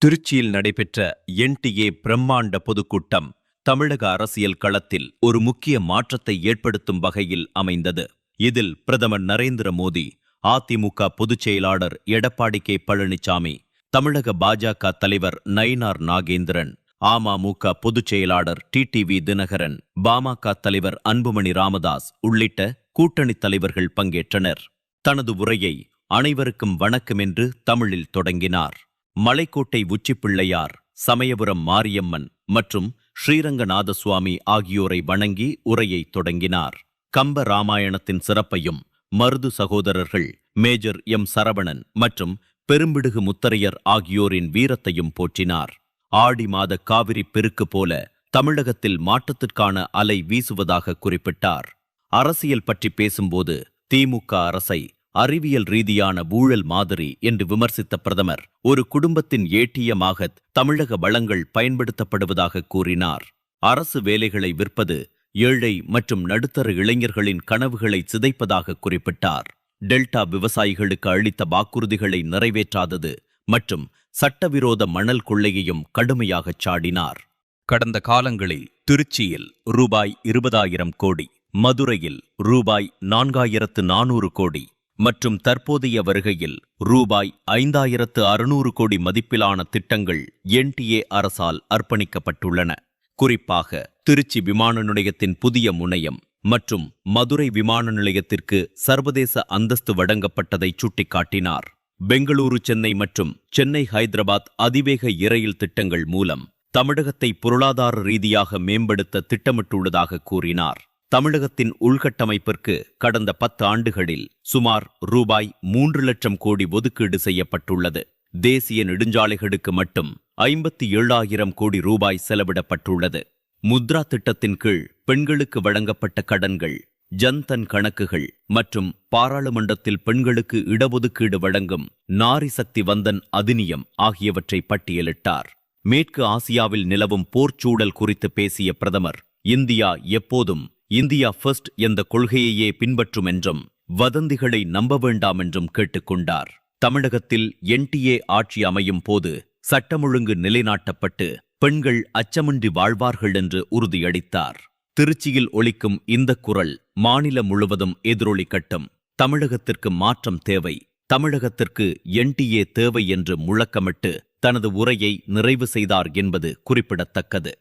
திருச்சியில் நடைபெற்ற என்டிஏ பிரம்மாண்ட பொதுக்கூட்டம் தமிழக அரசியல் களத்தில் ஒரு முக்கிய மாற்றத்தை ஏற்படுத்தும் வகையில் அமைந்தது. இதில் பிரதமர் நரேந்திர மோடி, அதிமுக பொதுச் செயலாளர் எடப்பாடி கே பழனிசாமி, தமிழக பாஜக தலைவர் நயினார் நாகேந்திரன், அமமுக பொதுச் செயலாளர் டிடிவி தினகரன், பாமக தலைவர் அன்புமணி ராமதாஸ் உள்ளிட்ட கூட்டணி தலைவர்கள் பங்கேற்றனர். தனது உரையை அனைவருக்கும் வணக்கம் என்று தமிழில் தொடங்கினார். மலைக்கோட்டை உச்சிப்பிள்ளையார், சமயபுரம் மாரியம்மன் மற்றும் ஸ்ரீரங்கநாத சுவாமி ஆகியோரை வணங்கி உரையை தொடங்கினார். கம்ப ராமாயணத்தின் சிறப்பையும், மருது சகோதரர்கள் மேஜர் எம் சரவணன் மற்றும் பெரும்பிடுகு முத்தரையர் ஆகியோரின் வீரத்தையும் போற்றினார். ஆடி மாத காவிரி பெருக்கு போல தமிழகத்தில் மாற்றத்திற்கான அலை வீசுவதாக குறிப்பிட்டார். அரசியல் பற்றி பேசும்போது திமுக அரசை அறிவியல் ரீதியான ஊழல் மாதிரி என்று விமர்சித்த பிரதமர், ஒரு குடும்பத்தின் ஏடிஎமாக தமிழக வளங்கள் பயன்படுத்தப்படுவதாக கூறினார். அரசு வேலைகளை விற்பது ஏழை மற்றும் நடுத்தர இளைஞர்களின் கனவுகளை சிதைப்பதாக குறிப்பிட்டார். டெல்டா விவசாயிகளுக்கு அளித்த வாக்குறுதிகளை நிறைவேற்றாதது மற்றும் சட்டவிரோத மணல் கொள்ளையையும் கடுமையாகச் சாடினார். கடந்த காலங்களில் திருச்சியில் ரூபாய் 20,000 கோடி, மதுரையில் ரூபாய் 4,400 கோடி மற்றும் தற்போதைய வருகையில் ரூபாய் 5,600 கோடி மதிப்பிலான திட்டங்கள் என்டிஏ அரசால் அர்ப்பணிக்கப்பட்டுள்ளன. குறிப்பாக திருச்சி விமான நிலையத்தின் புதிய முனையம் மற்றும் மதுரை விமான நிலையத்திற்கு சர்வதேச அந்தஸ்து வழங்கப்பட்டதை சுட்டிக்காட்டினார். பெங்களூரு, சென்னை மற்றும் சென்னை ஹைதராபாத் அதிவேக இரயில் திட்டங்கள் மூலம் தமிழகத்தை பொருளாதார ரீதியாக மேம்படுத்த திட்டமிட்டுள்ளதாக கூறினார். தமிழகத்தின் உள்கட்டமைப்பிற்கு கடந்த 10 ஆண்டுகளில் சுமார் ரூபாய் 3 லட்சம் கோடி ஒதுக்கீடு செய்யப்பட்டுள்ளது. தேசிய நெடுஞ்சாலைகளுக்கு மட்டும் 57,000 கோடி ரூபாய் செலவிடப்பட்டுள்ளது. முத்ரா திட்டத்தின் கீழ் பெண்களுக்கு வழங்கப்பட்ட கடன்கள், ஜன்தன் கணக்குகள் மற்றும் பாராளுமன்றத்தில் பெண்களுக்கு இடஒதுக்கீடு வழங்கும் நாரி சக்தி வந்தன் அதிநியம் ஆகியவற்றை பட்டியலிட்டார். மேற்கு ஆசியாவில் நிலவும் போர்ச்சூழல் குறித்து பேசிய பிரதமர், இந்தியா எப்போதும் இந்தியா ஃபர்ஸ்ட் என்ற கொள்கையையே பின்பற்றும் என்றும் வதந்திகளை நம்ப வேண்டாம் என்றும் கேட்டுக்கொண்டார். தமிழகத்தில் என்டிஏ ஆட்சி அமையும் போது சட்டம் ஒழுங்கு நிலைநாட்டப்பட்டு பெண்கள் அச்சமின்றி வாழ்வார்கள் என்று உறுதியளித்தார். திருச்சியில் ஒலிக்கும் இந்த குரல் மாநிலம் முழுவதும் எதிரொலிக்கட்டும். தமிழகத்திற்கு மாற்றம் தேவை, தமிழகத்திற்கு என்டிஏ தேவை என்று முழக்கமிட்டு தனது உரையை நிறைவு செய்தார் என்பது குறிப்பிடத்தக்கது.